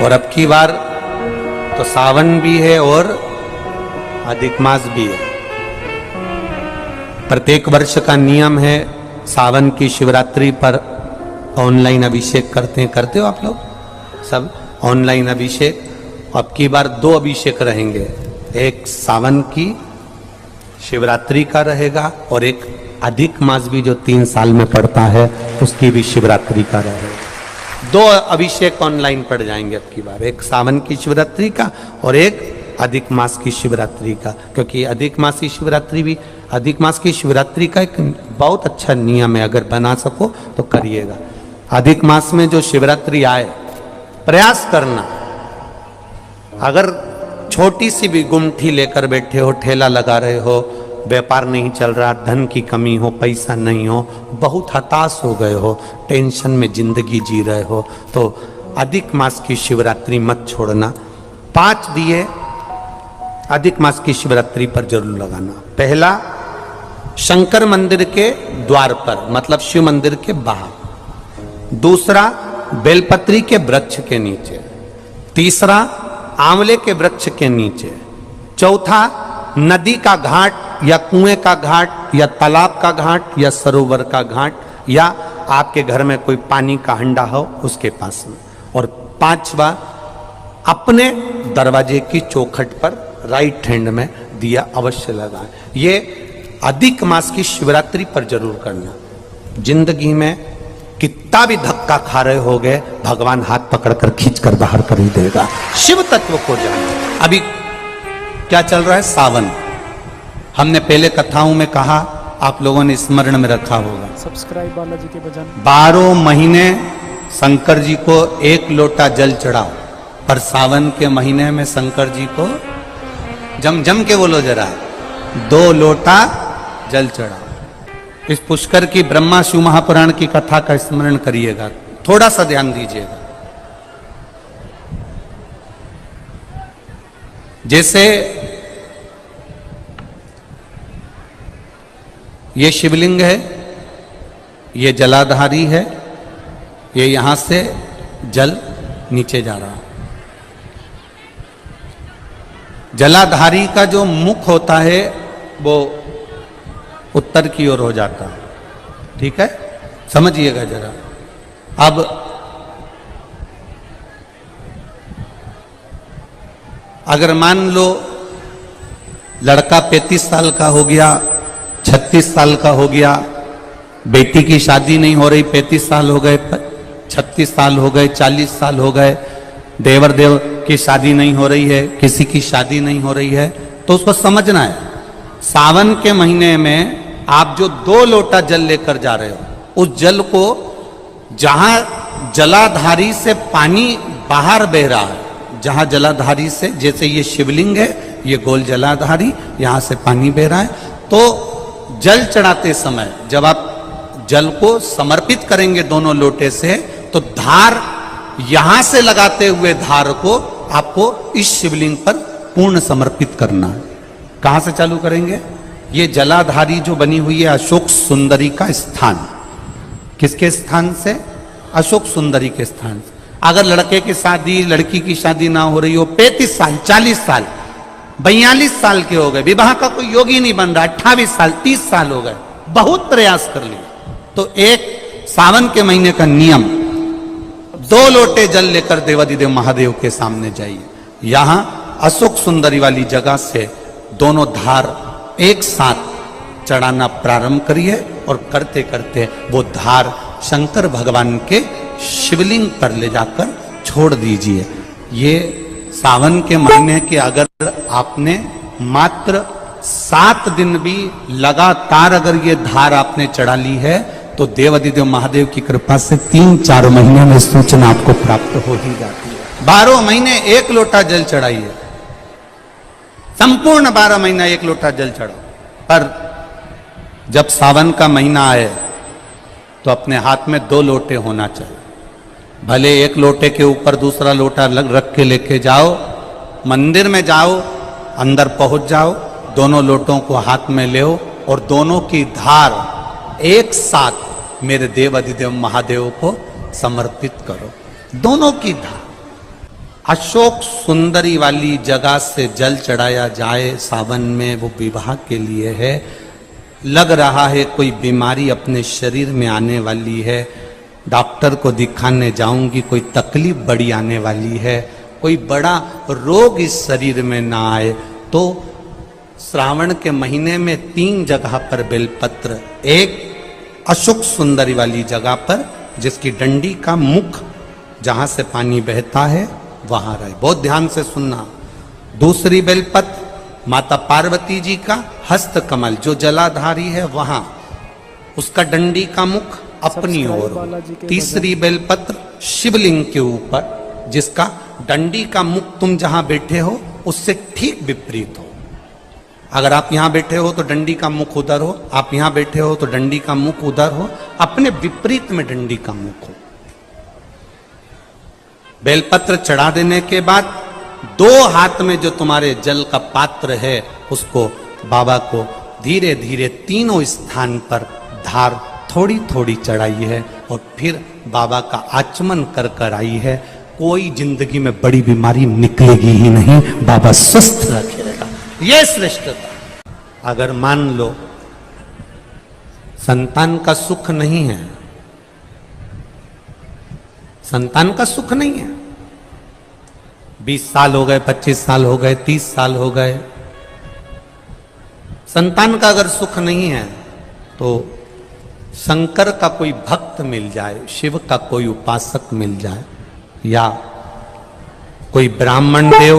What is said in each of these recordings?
और अब की बार तो सावन भी है और अधिक मास भी है। प्रत्येक वर्ष का नियम है, सावन की शिवरात्रि पर ऑनलाइन अभिषेक करते हो आप लोग सब ऑनलाइन अभिषेक। अब की बार 2 अभिषेक रहेंगे, एक सावन की शिवरात्रि का रहेगा और एक अधिक मास भी जो 3 साल में पड़ता है उसकी भी शिवरात्रि का रहेगा। 2 अभिषेक ऑनलाइन पड़ जाएंगे अब की बार, एक सावन की शिवरात्रि का और एक अधिक मास की शिवरात्रि का। क्योंकि अधिक मास की शिवरात्रि का एक बहुत अच्छा नियम है, अगर बना सको तो करिएगा। अधिक मास में जो शिवरात्रि आए प्रयास करना, अगर छोटी सी भी गुमठी लेकर बैठे हो, ठेला लगा रहे हो, व्यापार नहीं चल रहा, धन की कमी हो, पैसा नहीं हो, बहुत हताश हो गए हो, टेंशन में जिंदगी जी रहे हो, तो अधिक मास की शिवरात्रि मत छोड़ना। 5 दिए अधिक मास की शिवरात्रि पर जरूर लगाना। पहला शंकर मंदिर के द्वार पर, मतलब शिव मंदिर के बाहर। दूसरा बेलपत्री के वृक्ष के नीचे। तीसरा आंवले के वृक्ष के नीचे। चौथा नदी का घाट या कुएं का घाट या तालाब का घाट या सरोवर का घाट या आपके घर में कोई पानी का हंडा हो उसके पास में। और 5वां अपने दरवाजे की चौखट पर राइट हैंड में दिया अवश्य लगाएं। ये अधिक मास की शिवरात्रि पर जरूर करना। जिंदगी में कितना भी धक्का खा रहे हो गए, भगवान हाथ पकड़कर खींचकर बाहर कर ही देगा। शिव तत्व को जानो। अभी क्या चल रहा है? सावन। हमने पहले कथाओं में कहा, आप लोगों ने स्मरण में रखा होगा। सब्सक्राइब बालाजी के भजन। 12 महीने शंकर जी को 1 लोटा जल चढ़ाओ, पर सावन के महीने में शंकर जी को जम के बोलो जरा, 2 लोटा जल चढ़ाओ। इस पुष्कर की ब्रह्मा शिव महापुराण की कथा का स्मरण करिएगा, थोड़ा सा ध्यान दीजिएगा। जैसे ये शिवलिंग है, ये जलाधारी है, ये यहां से जल नीचे जा रहा है। जलाधारी का जो मुख होता है वो उत्तर की ओर हो जाता है, ठीक है, समझिएगा जरा। अब अगर मान लो लड़का 35 साल का हो गया, 36 साल का हो गया, बेटी की शादी नहीं हो रही, 35 साल हो गए, 36 साल हो गए, 40 साल हो गए, देवर देव की शादी नहीं हो रही है, किसी की शादी नहीं हो रही है, तो उसको समझना है सावन के महीने में आप जो 2 लोटा जल लेकर जा रहे हो, उस जल को जहां जलाधारी से पानी बाहर बह रहा है, जहां जलाधारी से, जैसे ये शिवलिंग है, ये गोल जलाधारी, यहां से पानी बह रहा है, तो जल चढ़ाते समय जब आप जल को समर्पित करेंगे दोनों लोटे से, तो धार यहां से लगाते हुए धार को आपको इस शिवलिंग पर पूर्ण समर्पित करना है। कहां से चालू करेंगे? ये जलाधारी जो बनी हुई है अशोक सुंदरी का स्थान। किसके स्थान से? अशोक सुंदरी के स्थान से। अगर लड़के की शादी, लड़की की शादी ना हो रही हो, 35 साल, 40 साल, 42 साल के हो गए, विवाह का कोई योग ही नहीं बन रहा, 28 साल, 30 साल हो गए, बहुत प्रयास कर लिए, तो एक सावन के महीने का नियम, 2 लोटे जल लेकर देवाधिदेव महादेव के सामने जाइए। यहां अशोक सुंदरी वाली जगह से दोनों धार एक साथ चढ़ाना प्रारंभ करिए और करते करते वो धार शंकर भगवान के शिवलिंग पर ले जाकर छोड़ दीजिए। ये सावन के महीने के अगर आपने मात्र 7 दिन भी लगातार अगर ये धार आपने चढ़ा ली है, तो देवाधिदेव महादेव की कृपा से 3-4 महीने में सूचना आपको प्राप्त हो ही जाती है। 12 महीने 1 लोटा जल चढ़ाइए, संपूर्ण 12 महीना 1 लोटा जल चढ़ाओ। पर जब सावन का महीना आए तो अपने हाथ में 2 लोटे होना चाहिए। भले 1 लोटे के ऊपर दूसरा लोटा रख के लेके जाओ, मंदिर में जाओ, अंदर पहुंच जाओ, दोनों लोटों को हाथ में ले और दोनों की धार एक साथ मेरे देव अधिदेव महादेव को समर्पित करो। दोनों की धार अशोक सुंदरी वाली जगह से जल चढ़ाया जाए सावन में, वो विवाह के लिए है। लग रहा है कोई बीमारी अपने शरीर में आने वाली है, डॉक्टर को दिखाने जाऊंगी, कोई तकलीफ बड़ी आने वाली है, कोई बड़ा रोग इस शरीर में ना आए, तो श्रावण के महीने में 3 जगह पर बेलपत्र, एक अशोक सुंदरी वाली जगह पर जिसकी डंडी का मुख जहां से पानी बहता है वहां रहे, बहुत ध्यान से सुनना। दूसरी बेलपत्र माता पार्वती जी का हस्त कमल जो जलाधारी है वहां, उसका डंडी का मुख अपनी ओर। तीसरी बेलपत्र शिवलिंग के ऊपर जिसका डंडी का मुख तुम जहां बैठे हो उससे ठीक विपरीत हो। अगर आप यहां बैठे हो तो डंडी का मुख उधर हो, आप यहां बैठे हो तो डंडी का मुख उधर हो, अपने विपरीत में डंडी का मुख हो। बेलपत्र चढ़ा देने के बाद 2 हाथ में जो तुम्हारे जल का पात्र है उसको बाबा को धीरे धीरे तीनों स्थान पर धार थोड़ी थोड़ी चढ़ाई है और फिर बाबा का आचमन कर कर आई है। कोई जिंदगी में बड़ी बीमारी निकलेगी ही नहीं, बाबा स्वस्थ रखेगा। ये श्रेष्ठता। अगर मान लो संतान का सुख नहीं है, संतान का सुख नहीं है, 20 साल हो गए, 25 साल हो गए, 30 साल हो गए, संतान का अगर सुख नहीं है तो शंकर का कोई भक्त मिल जाए, शिव का कोई उपासक मिल जाए, या कोई ब्राह्मण देव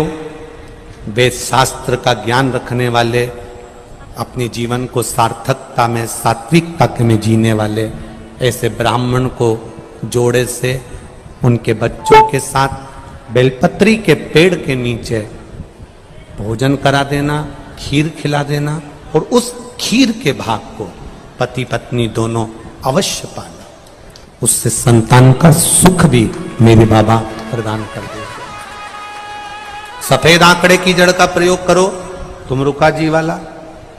वेद शास्त्र का ज्ञान रखने वाले, अपने जीवन को सार्थकता में सात्विकता में जीने वाले, ऐसे ब्राह्मण को जोड़े से उनके बच्चों के साथ बेलपत्री के पेड़ के नीचे भोजन करा देना, खीर खिला देना, और उस खीर के भाग को पति पत्नी दोनों अवश्य पाना, उससे संतान का सुख भी मेरे बाबा प्रदान कर देंगे। सफेद आंकड़े की जड़ का प्रयोग करो, तुम रुका जी वाला,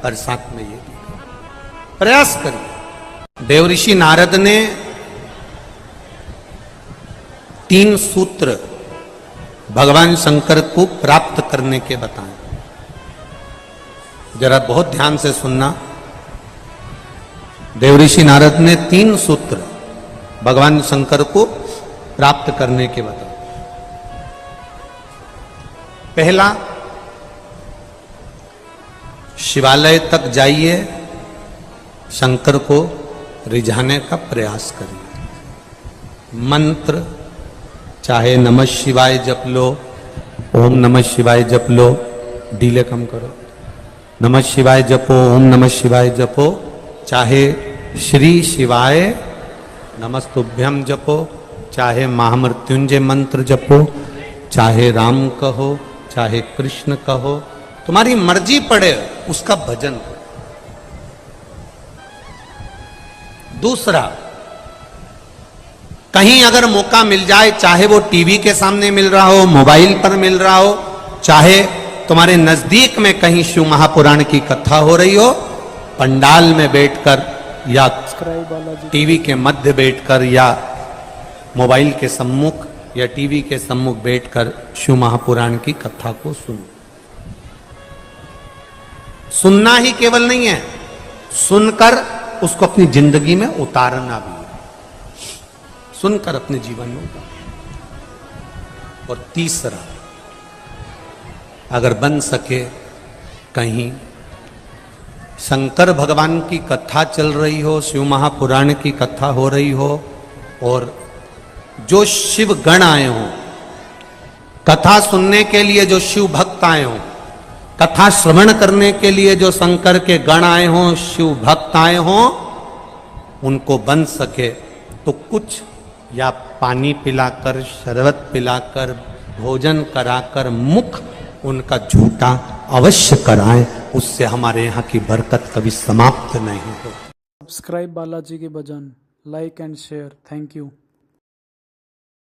और साथ में ये भी प्रयास करिए। देव ऋषि नारद ने 3 सूत्र भगवान शंकर को प्राप्त करने के बताए। जरा बहुत ध्यान से सुनना। देव ऋषि नारद ने 3 सूत्र भगवान शंकर को प्राप्त करने के बताए। पहला, शिवालय तक जाइए, शंकर को रिझाने का प्रयास करिए। मंत्र चाहे नमः शिवाय जप लो, ओम नमः शिवाय जप लो, डीले कम करो, नमः शिवाय जपो, ओम नमः शिवाय जपो, चाहे श्री शिवाय नमस्तुभ्यम जपो, चाहे महामृत्युंजय मंत्र जपो, चाहे राम कहो, चाहे कृष्ण कहो, तुम्हारी मर्जी पड़े, उसका भजन करो। दूसरा, कहीं अगर मौका मिल जाए, चाहे वो टीवी के सामने मिल रहा हो, मोबाइल पर मिल रहा हो, चाहे तुम्हारे नजदीक में कहीं शिव महापुराण की कथा हो रही हो, पंडाल में बैठकर या टीवी के मध्य बैठकर या मोबाइल के सम्मुख या टीवी के सम्मुख बैठकर शिव महापुराण की कथा को सुनो। सुनना ही केवल नहीं है, सुनकर उसको अपनी जिंदगी में उतारना भी है, सुनकर अपने जीवन में उतारना। और तीसरा, अगर बन सके कहीं शंकर भगवान की कथा चल रही हो, शिव महापुराण की कथा हो रही हो, और जो शिव गण आए हों, कथा सुनने के लिए जो शिव भक्त आए हों, कथा श्रवण करने के लिए जो शंकर के गण आए हों, शिव भक्त आए हों, उनको बन सके तो कुछ या पानी पिलाकर, शरबत पिलाकर, भोजन कराकर मुख उनका झूठा अवश्य कराएं, उससे हमारे यहाँ की बरकत कभी समाप्त नहीं हो। सब्सक्राइब बालाजी के भजन, like and share. Thank you.